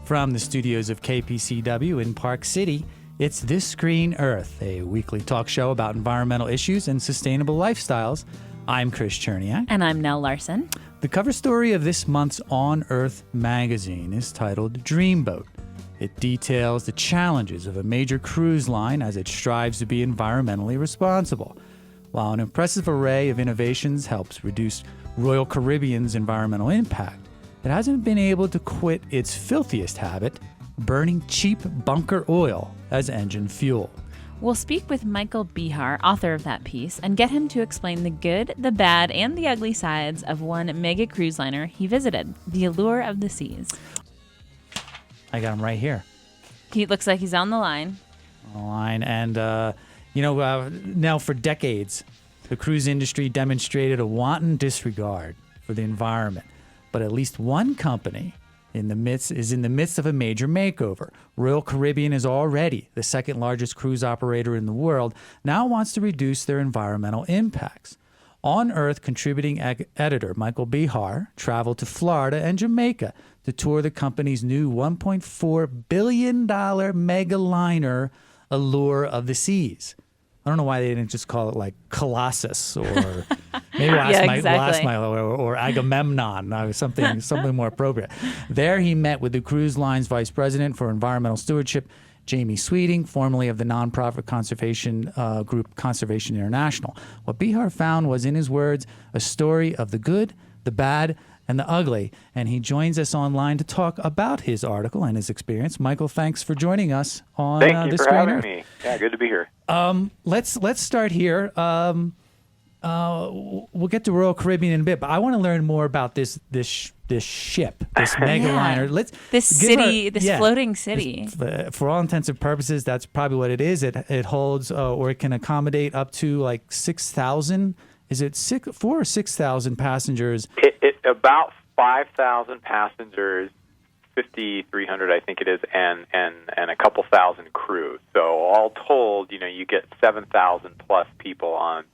From the studios of KPCW in Park City, it's This Green Earth, a weekly talk show about environmental issues and sustainable lifestyles. I'm Chris Cherniak. And I'm Nell Larson. The cover story of this month's On Earth magazine is titled Dreamboat. It details the challenges of a major cruise line as it strives to be environmentally responsible. While an impressive array of innovations helps reduce Royal Caribbean's environmental impact, it hasn't been able to quit its filthiest habit, burning cheap bunker oil as engine fuel. We'll speak with Michael Behar, author of that piece, and get him to explain the good, the bad, and the ugly sides of one mega cruise liner he visited, the Allure of the Seas. I got him right here. He looks like he's on the line. And, now for decades, the cruise industry demonstrated a wanton disregard for the environment. But at least one company is in the midst of a major makeover. Royal Caribbean is already the second largest cruise operator in the world, now wants to reduce their environmental impacts. On Earth contributing editor Michael Behar traveled to Florida and Jamaica to tour the company's new $1.4 billion mega liner Allure of the Seas. I don't know why they didn't just call it like Colossus or maybe last mile or Agamemnon, something more appropriate. There he met with the cruise line's vice president for environmental stewardship, Jamie Sweeting, formerly of the nonprofit conservation group Conservation International. What Behar found was, in his words, a story of the good, the bad, and the ugly. And he joins us online to talk about his article and his experience. Michael, thanks for joining us on This Green Earth. Thank you for having me. Yeah, good to be here. Let's start here. We'll get to Royal Caribbean in a bit, but I want to learn more about this ship, this mega liner. Floating city. For all intents and purposes, that's probably what it is. It holds or it can accommodate up to like 6,000. Is it 4,000 or 6,000 passengers? About 5,000 passengers, 5,300 I think it is, and a couple thousand crew. So all told, you get 7,000 plus people on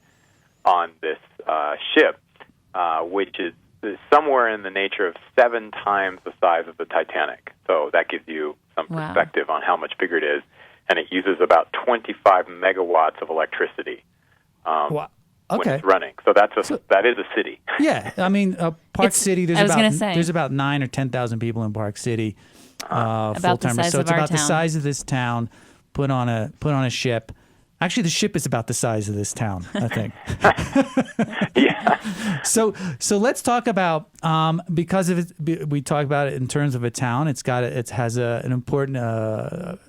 this ship, which is somewhere in the nature of 7 times the size of the Titanic. So that gives you some perspective on how much bigger it is, and it uses about 25 megawatts of electricity. When it's running. So that is a city. Yeah, I mean, Park City, there's about 9,000 or 10,000 people in Park City, full-timers. So it's about the size of this town, put on a ship. Actually, the ship is about the size of this town, I think. Yeah. So let's talk about because of it, we talk about it in terms of a town. It has an important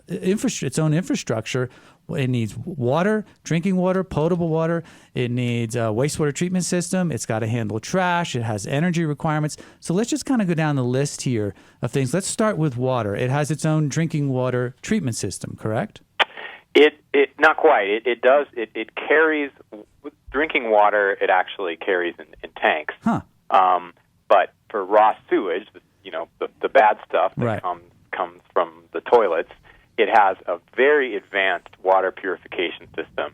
its own infrastructure. It needs water, drinking water, potable water. It needs a wastewater treatment system. It's got to handle trash. It has energy requirements. So let's just kind of go down the list here of things. Let's start with water. It has its own drinking water treatment system, correct? It not quite. It does. It carries drinking water. It actually carries in tanks. Huh. But for raw sewage, the bad stuff that comes from the toilets, it has a very advanced water purification system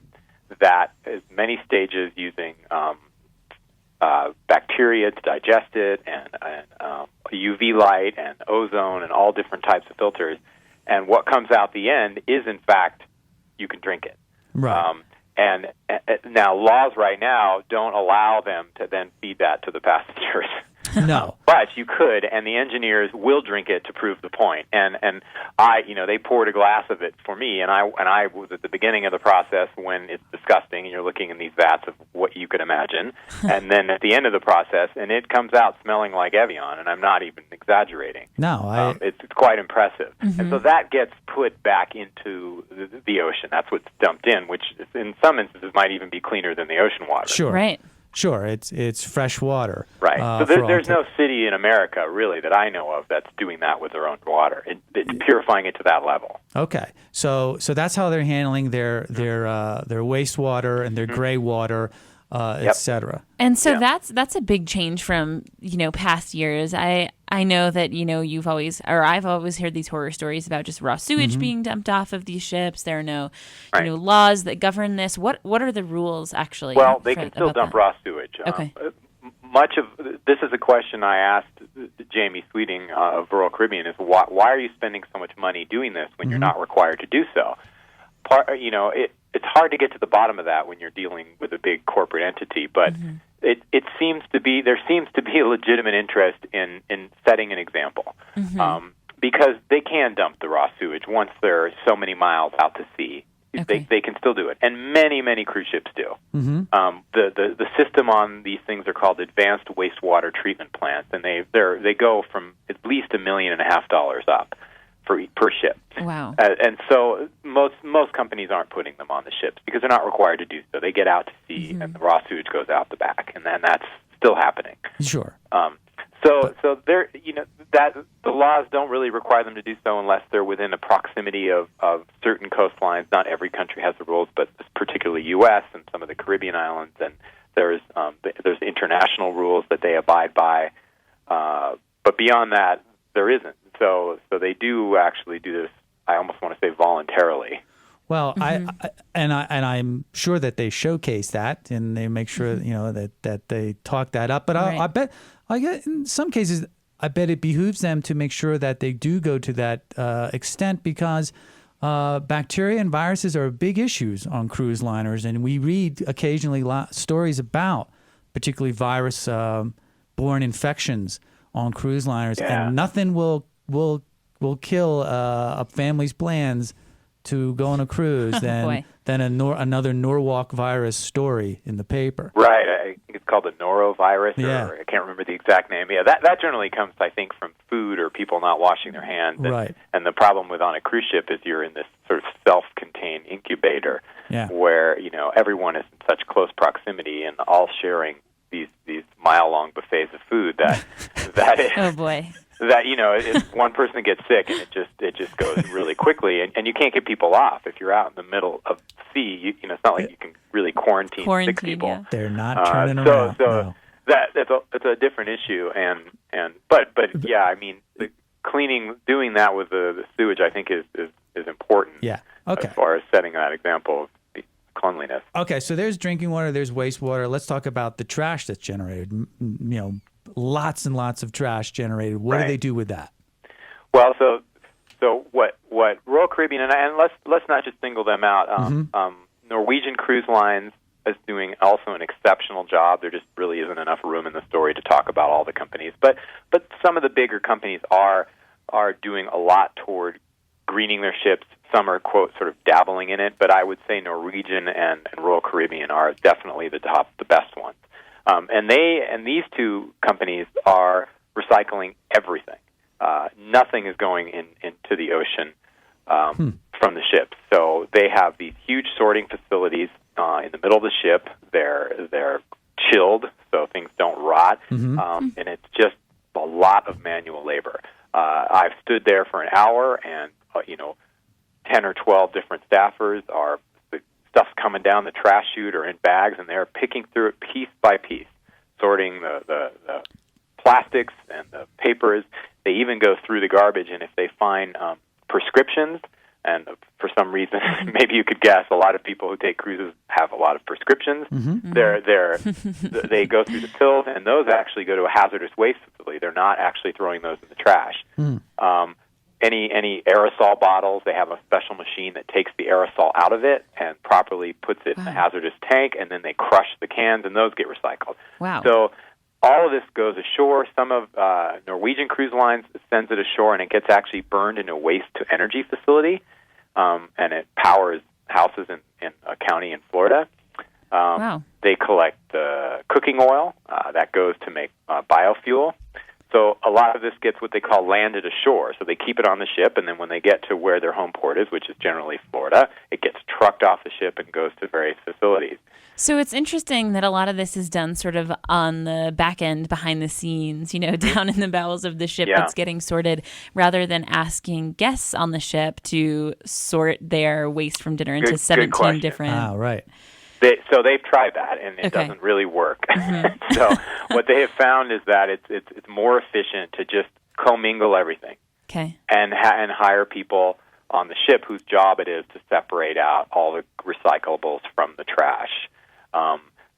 that is many stages using bacteria to digest it and UV light and ozone and all different types of filters. And what comes out the end is, in fact, you can drink it. Right. And now laws right now don't allow them to then feed that to the passengers. No. But you could, and the engineers will drink it to prove the point. And they poured a glass of it for me, and I was at the beginning of the process when it's disgusting, and you're looking in these vats of what you could imagine, and then at the end of the process, and it comes out smelling like Evian, and I'm not even exaggerating. No, it's quite impressive. Mm-hmm. And so that gets put back into the ocean. That's what's dumped in, which in some instances might even be cleaner than the ocean water. Sure. Right. Sure, it's fresh water. Right. So there's no city in America, really, that I know of that's doing that with their own water. It's purifying it to that level. Okay. So that's how they're handling their wastewater and their gray water, et cetera. And so that's a big change from, past years. I know that, I've always heard these horror stories about just raw sewage being dumped off of these ships. There are no, laws that govern this. What are the rules actually? Well, they can still dump raw sewage. Okay. much of this is a question I asked Jamie Sweeting of Rural Caribbean: is why are you spending so much money doing this when you're not required to do so? It's hard to get to the bottom of that when you're dealing with a big corporate entity, but it seems to be a legitimate interest in setting an example, because they can dump the raw sewage once they're so many miles out to sea. Okay. They can still do it, and many cruise ships do. The system on these things are called advanced wastewater treatment plants, and they go from at least $1.5 million up per ship. Wow! And so most companies aren't putting them on the ships because they're not required to do so. They get out to sea, and the raw sewage goes out the back, and then that's still happening. Sure. So there, that the laws don't really require them to do so unless they're within a proximity of certain coastlines. Not every country has the rules, but particularly U.S. and some of the Caribbean islands, and there's international rules that they abide by. But beyond that, there isn't. So they do actually do this. I almost want to say voluntarily. Well, I'm sure that they showcase that and they make sure that they talk that up. But Right. I get in some cases, I bet it behooves them to make sure that they do go to that extent, because bacteria and viruses are big issues on cruise liners, and we read occasionally stories about particularly virus-borne infections on cruise liners, and nothing will kill a family's plans to go on a cruise than another Norwalk virus story in the paper. Right. I think it's called the norovirus, Yeah. or I can't remember the exact name. Yeah, that generally comes, I think, from food or people not washing their hands. And, Right. And the problem with on a cruise ship is you're in this sort of self-contained incubator where, everyone is in such close proximity and all sharing these mile-long buffets of food that is... Oh, boy. That if one person gets sick and it just goes really quickly, and you can't get people off if you're out in the middle of the sea. It's not like you can really quarantine 6 people. Yeah. They're not turning around. So no. that's a different issue, but yeah, I mean, the doing that with the sewage, I think is important. Yeah. Okay. As far as setting that example of cleanliness. Okay, so there's drinking water, there's wastewater. Let's talk about the trash that's generated. Lots and lots of trash generated. What do they do with that? Well, so what Royal Caribbean and let's not just single them out. Norwegian Cruise Lines is doing also an exceptional job. There just really isn't enough room in the story to talk about all the companies, but some of the bigger companies are doing a lot toward greening their ships. Some are, quote, sort of dabbling in it, but I would say Norwegian and Royal Caribbean are definitely the best ones. And these two companies are recycling everything. Nothing is going into the ocean from the ships. So they have these huge sorting facilities in the middle of the ship. They're chilled so things don't rot, and it's just a lot of manual labor. I've stood there for an hour, and 10 or 12 different staffers are. Stuff's coming down the trash chute or in bags, and they're picking through it piece by piece, sorting the plastics and the papers. They even go through the garbage, and if they find prescriptions, and for some reason, maybe you could guess, a lot of people who take cruises have a lot of prescriptions. They go through the pills, and those actually go to a hazardous waste facility. They're not actually throwing those in the trash. Any aerosol bottles, they have a special machine that takes the aerosol out of it and properly puts it in a hazardous tank, and then they crush the cans, and those get recycled. Wow. So all of this goes ashore. Some of Norwegian Cruise Lines sends it ashore, and it gets actually burned in a waste-to-energy facility, and it powers houses in a county in Florida. They collect cooking oil. That goes to make biofuel. So a lot of this gets what they call landed ashore. So they keep it on the ship, and then when they get to where their home port is, which is generally Florida, it gets trucked off the ship and goes to various facilities. So it's interesting that a lot of this is done sort of on the back end, behind the scenes, down in the bowels of the ship that's getting sorted, rather than asking guests on the ship to sort their waste from dinner into 17 different... Ah, right. So they've tried that, and it doesn't really work. So what they have found is that it's more efficient to just commingle everything, and hire people on the ship whose job it is to separate out all the recyclables from the trash.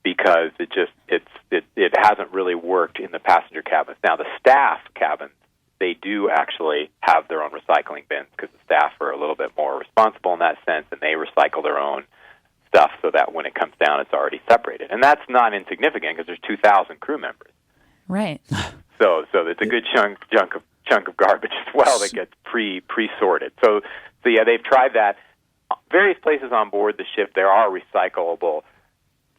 because it hasn't really worked in the passenger cabins. Now, the staff cabins, they do actually have their own recycling bins because the staff are a little bit more responsible in that sense, and they recycle their own stuff so that when it comes down, it's already separated. And that's not insignificant because there's 2,000 crew members. Right. So it's a good chunk of garbage as well that gets pre-sorted. So yeah, they've tried that. Various places on board the ship, there are recyclable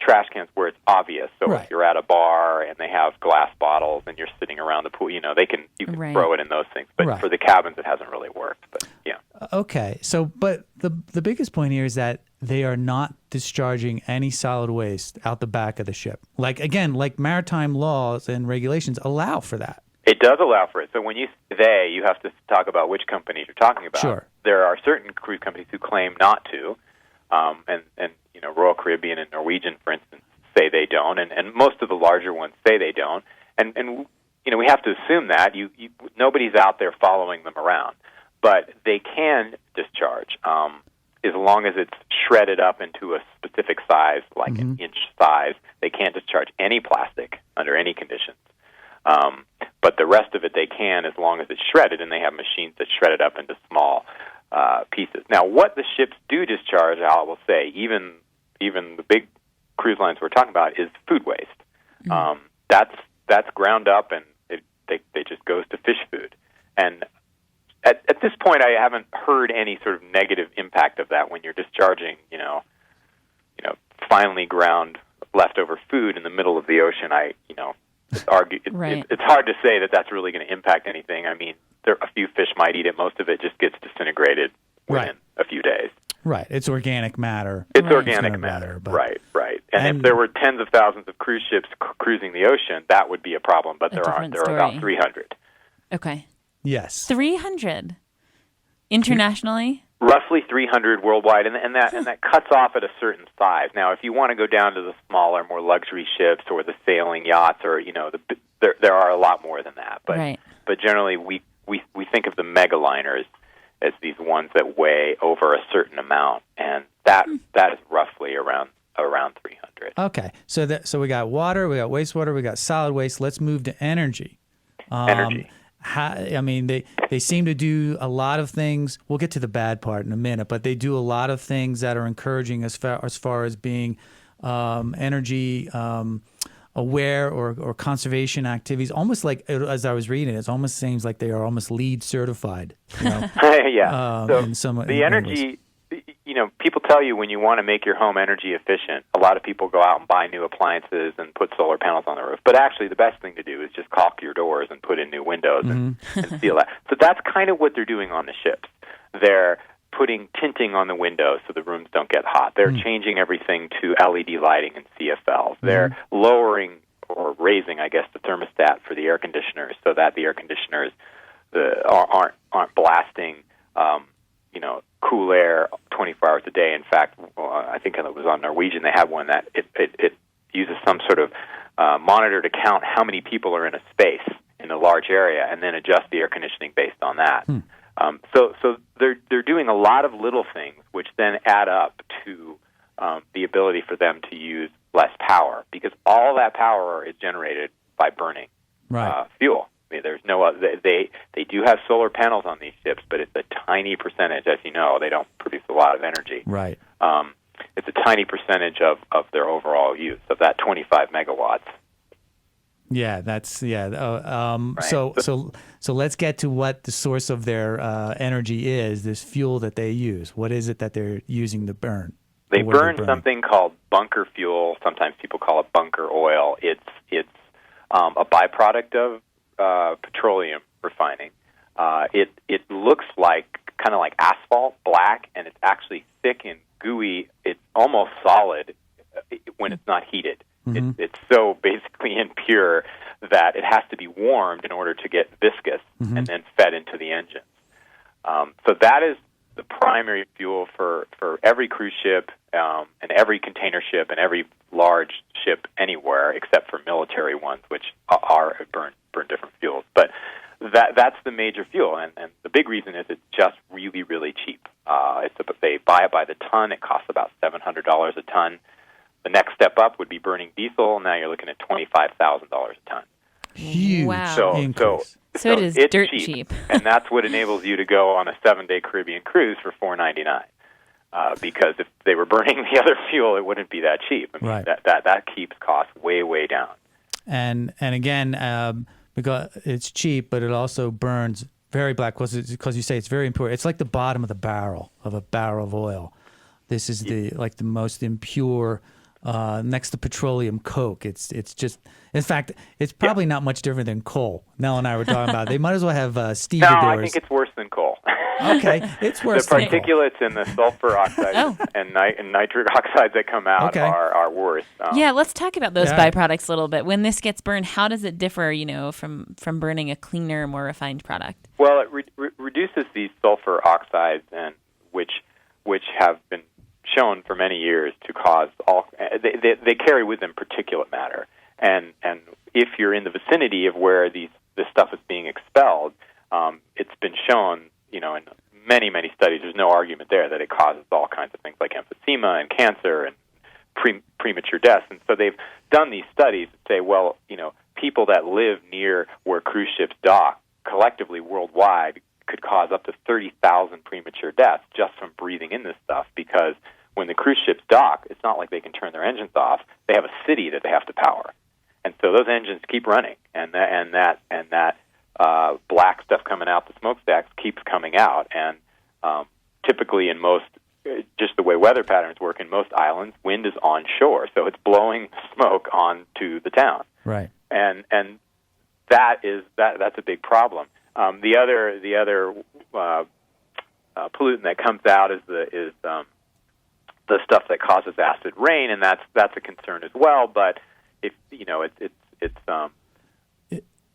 trash cans where it's obvious. So if you're at a bar and they have glass bottles and you're sitting around the pool, you can throw it in those things. But for the cabins, it hasn't really worked. But yeah. Okay. So, but the biggest point here is that they are not discharging any solid waste out the back of the ship. Like maritime laws and regulations allow for that. It does allow for it. So when you say you have to talk about which companies you're talking about. Sure. There are certain cruise companies who claim not to, and Royal Caribbean and Norwegian, for instance, say they don't, and most of the larger ones say they don't. And we have to assume that nobody's out there following them around, but they can discharge as long as it's shredded up into a specific size, like an inch size. They can't discharge any plastic under any conditions. But the rest of it they can as long as it's shredded, and they have machines that shred it up into small pieces. Now, what the ships do discharge, I will say, even the big cruise lines we're talking about, is food waste. That's ground up, and they just goes to fish food. And at this point, I haven't heard any sort of negative impact of that when you're discharging, finely ground leftover food in the middle of the ocean. It's hard to say that that's really going to impact anything. I mean, a few fish might eat it. Most of it just gets disintegrated within a few days. Right. It's organic matter. It's organic matter. But, right. And if there were tens of thousands of cruise ships cruising the ocean, that would be a problem. But there aren't. There are about 300. Okay. Yes. 300 internationally. Roughly 300 worldwide, and that cuts off at a certain size. Now, if you want to go down to the smaller, more luxury ships or the sailing yachts, or there are a lot more than that. But generally, we think of the mega liners as these ones that weigh over a certain amount, and that is roughly around 300. Okay, so we got water, we got wastewater, we got solid waste. Let's move to energy. Energy. They seem to do a lot of things. We'll get to the bad part in a minute, but they do a lot of things that are encouraging as far as being energy aware or conservation activities. Almost like, as I was reading, it almost seems like they are almost LEED certified. Yeah. The energy. People tell you when you want to make your home energy efficient, a lot of people go out and buy new appliances and put solar panels on the roof. But actually, the best thing to do is just caulk your doors and put in new windows and seal that. So that's kind of what they're doing on the ships. They're putting tinting on the windows so the rooms don't get hot. They're changing everything to LED lighting and CFLs. They're lowering or raising, I guess, the thermostat for the air conditioners so that the air conditioners aren't blasting cool air 24 hours a day. In fact, I think it was on Norwegian, they have one that it uses some sort of monitor to count how many people are in a space in a large area and then adjust the air conditioning based on that. So they're doing a lot of little things which then add up to the ability for them to use less power, because all that power is generated by burning fuel. I mean, there's no other. They do have solar panels on these ships, but it's a tiny percentage. As you know, they don't produce a lot of energy. Right. It's a tiny percentage of their overall use of that 25 megawatts. Yeah, that's Right. So let's get to what the source of their energy is. This fuel that they use. What is it that they're using to burn? They burn something called bunker fuel. Sometimes people call it bunker oil. It's a byproduct of petroleum refining. It looks kind of like asphalt, black, and it's actually thick and gooey. It's almost solid when it's not heated. It's so basically impure that it has to be warmed in order to get viscous and then fed into the engines. So that is the primary fuel for every cruise ship and every container ship and every large ship anywhere, except for military ones, which burn different fuels. But that's the major fuel, and the big reason is it's just really, really cheap. They buy it by the ton. It costs about $700 a ton. The next step up would be burning diesel. Now you're looking at $25,000 a ton. Huge Wow. increase. So it is it's dirt cheap. And that's what enables you to go on a 7-day Caribbean cruise for $4.99. Because if they were burning the other fuel, it wouldn't be that cheap. I mean, Right. that keeps costs way down. And again, because it's cheap, but it also burns very black because you say it's very impure. It's like the bottom of the barrel of a barrel of oil. This is the most impure, next to petroleum coke. It's just, in fact, it's probably not much different than coal. Nell and I were talking about. They might as well have stevedores. No, I think it's worse than coal. Okay, it's worse The than coal. particulates and the sulfur oxides and nitric oxides that come out are worse. Yeah, let's talk about those Yeah. byproducts a little bit. When this gets burned, how does it differ, from burning a cleaner, more refined product? Well, it reduces these sulfur oxides, and which have been shown for many years to cause all. They carry with them particulate matter, and if you're in the vicinity of where this stuff is being expelled, it's been shown, in many studies. There's no argument there that it causes all kinds of things like emphysema and cancer and premature deaths. And so they've done these studies that say, well, people that live near where cruise ships dock collectively worldwide could cause up to 30,000 premature deaths just from breathing in this stuff, because when the cruise ships dock, it's not like they can turn their engines off. They have a city that they have to power. And so those engines keep running, and that black stuff coming out the smokestacks keeps coming out. And typically in most, just the way weather patterns work in most islands, wind is onshore, so it's blowing smoke onto the town. Right. And that's a big problem. The other pollutant that comes out is the stuff that causes acid rain, and that's a concern as well. But it's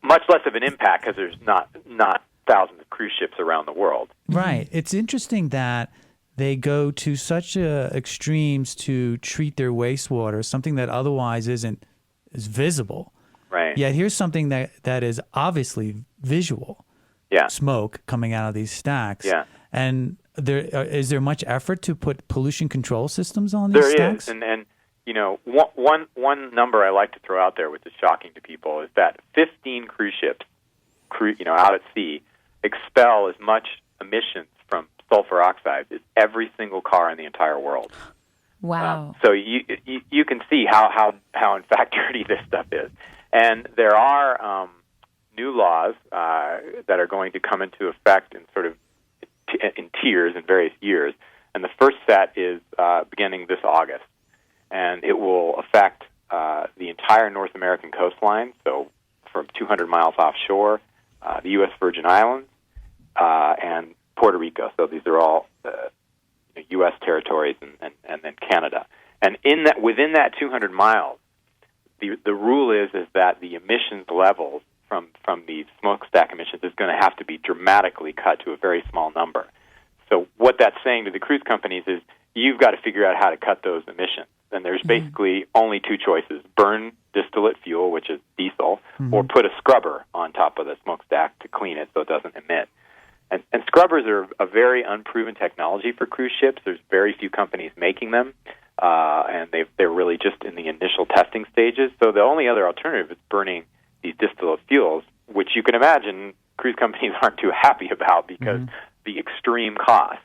much less of an impact because there's not thousands of cruise ships around the world. Right. It's interesting that they go to such extremes to treat their wastewater, something that otherwise is visible. Right. Yet here's something that is obviously visual. Yeah. Smoke coming out of these stacks. Yeah. And is there much effort to put pollution control systems on these stacks? There is, and one number I like to throw out there, which is shocking to people, is that 15 cruise ships, out at sea, expel as much emissions from sulfur oxides as every single car in the entire world. Wow. So you can see how in fact dirty this stuff is, and there are new laws that are going to come into effect in sort of in tiers in various years, and the first set is beginning this August, and it will affect the entire North American coastline, so from 200 miles offshore, the U.S. Virgin Islands, and Puerto Rico. So these are all U.S. territories and then Canada. And within that 200 miles, the rule is that the emissions levels from these smokestack emissions is going to have to be dramatically cut to a very small number. So what that's saying to the cruise companies is you've got to figure out how to cut those emissions. And there's basically only two choices: burn distillate fuel, which is diesel, or put a scrubber on top of the smokestack to clean it so it doesn't emit. And scrubbers are a very unproven technology for cruise ships. There's very few companies making them, and they're really just in the initial testing stages. So the only other alternative is burning these distillate fuels, which you can imagine cruise companies aren't too happy about because the extreme cost.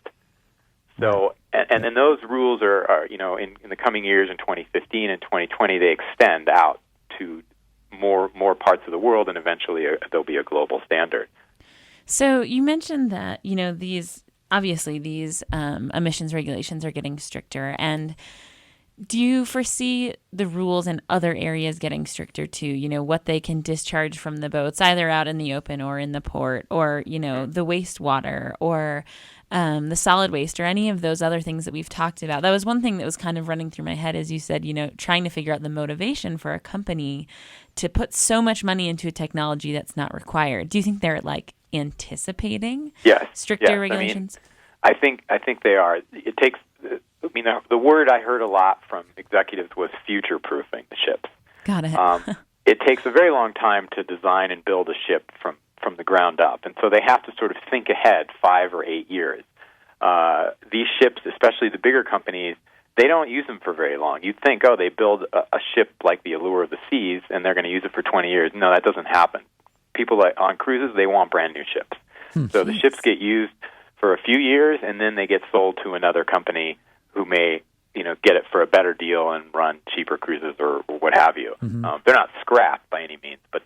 So, and then those rules are in the coming years, in 2015 and 2020, they extend out to more parts of the world, and eventually there'll be a global standard. So you mentioned that, these emissions regulations are getting stricter. And do you foresee the rules in other areas getting stricter too? What they can discharge from the boats, either out in the open or in the port, or, the wastewater or the solid waste, or any of those other things that we've talked about. That was one thing that was kind of running through my head, as you said, trying to figure out the motivation for a company to put so much money into a technology that's not required. Do you think they're anticipating stricter regulations? I think they are. It takes. The word I heard a lot from executives was future-proofing the ships. Got it. It takes a very long time to design and build a ship from the ground up, and so they have to sort of think ahead 5 or 8 years. These ships, especially the bigger companies, they don't use them for very long. You'd think, oh, they build a ship like the Allure of the Seas, and they're going to use it for 20 years. No, that doesn't happen. People on cruises, they want brand new ships. So the ships get used for a few years, and then they get sold to another company who may, get it for a better deal and run cheaper cruises or what have you. They're not scrapped by any means, but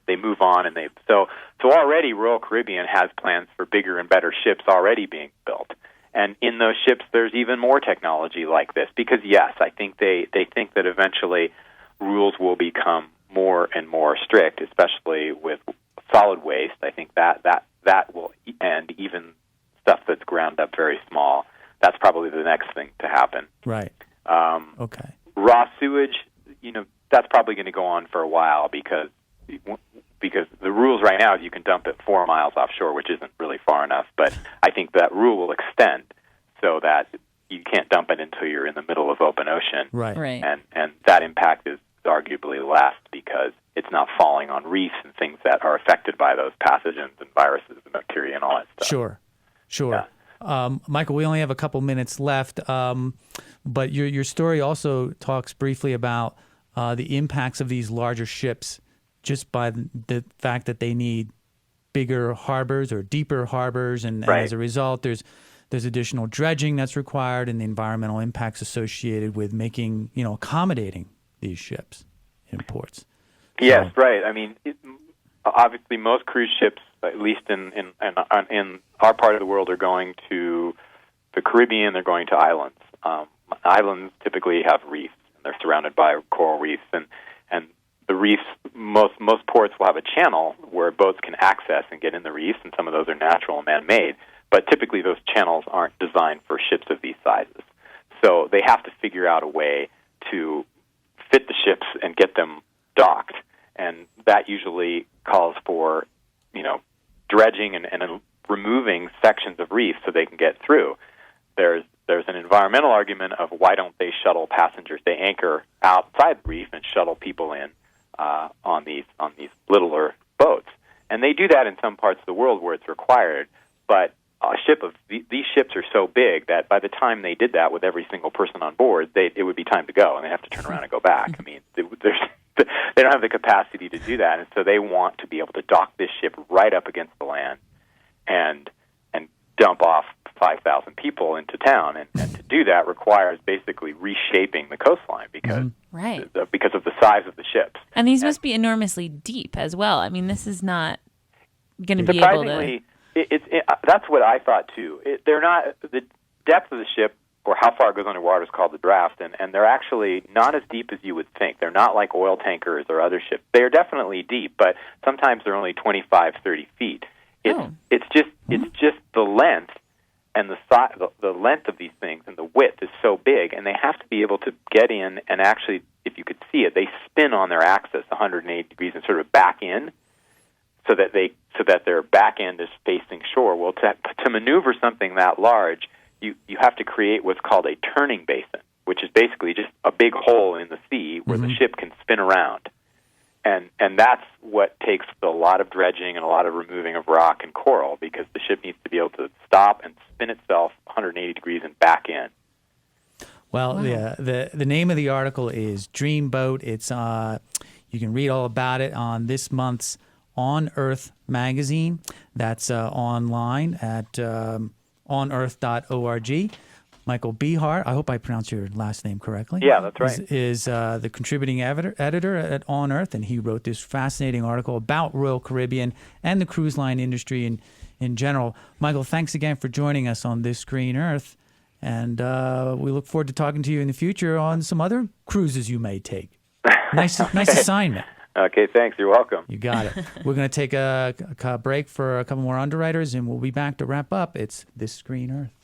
they move on, and so already Royal Caribbean has plans for bigger and better ships already being built. And in those ships, there's even more technology like this because, yes, I think they think that eventually rules will become more and more strict, especially with solid waste. I think that will, and even stuff that's ground up very small. That's probably the next thing to happen. Right. Okay. Raw sewage, that's probably going to go on for a while because the rules right now is you can dump it 4 miles offshore, which isn't really far enough. But I think that rule will extend so that you can't dump it until you're in the middle of open ocean. Right. And that impact is arguably less because it's not falling on reefs and things that are affected by those pathogens and viruses and bacteria and all that stuff. Sure. Yeah. Michael, we only have a couple minutes left, but your story also talks briefly about the impacts of these larger ships just by the fact that they need bigger harbors or deeper harbors, and as a result, there's additional dredging that's required and the environmental impacts associated with making, accommodating these ships in ports. Yes, right. I mean, obviously, most cruise ships, at least in our part of the world, are going to the Caribbean. They're going to islands. Islands typically have reefs, and they're surrounded by coral reefs. And the reefs, most ports will have a channel where boats can access and get in the reefs, and some of those are natural and man-made. But typically, those channels aren't designed for ships of these sizes. So they have to figure out a way to fit the ships and get them docked. And that usually calls for, dredging and removing sections of reef so they can get through. There's an environmental argument of why don't they shuttle passengers? They anchor outside the reef and shuttle people in on these littler boats, and they do that in some parts of the world where it's required. But these ships are so big that by the time they did that with every single person on board, it would be time to go, and they have to turn around and go back. I mean, they don't have the capacity to do that, and so they want to be able to dock this ship right up against the land and dump off 5,000 people into town. And to do that requires basically reshaping the coastline because of the size of the ships. And these must be enormously deep as well. I mean, this is not going to be able to... That's what I thought, too. They're not... The depth of the ship or how far it goes underwater is called the draft, and they're actually not as deep as you would think. They're not like oil tankers or other ships. They're definitely deep, but sometimes they're only 25, 30 feet. It's just the length and the length of these things and the width is so big, and they have to be able to get in and actually, if you could see it, they spin on their axis 180 degrees and sort of back in so that their back end is facing shore. Well, to maneuver something that large, you have to create what's called a turning basin, which is basically just a big hole in the sea where the ship can spin around. And that's what takes a lot of dredging and a lot of removing of rock and coral because the ship needs to be able to stop and spin itself 180 degrees and back in. Well, the name of the article is Dreamboat. It's you can read all about it on this month's On Earth magazine. That's online at onearth.org. Michael Behar, I hope I pronounced your last name correctly. Yeah, that's right. Is the contributing editor at On Earth, and he wrote this fascinating article about Royal Caribbean and the cruise line industry in general. Michael, thanks again for joining us on This Green Earth, and we look forward to talking to you in the future on some other cruises you may take. Nice assignment. Okay, thanks. You're welcome. You got it. We're going to take a break for a couple more underwriters, and we'll be back to wrap up. It's This Green Earth.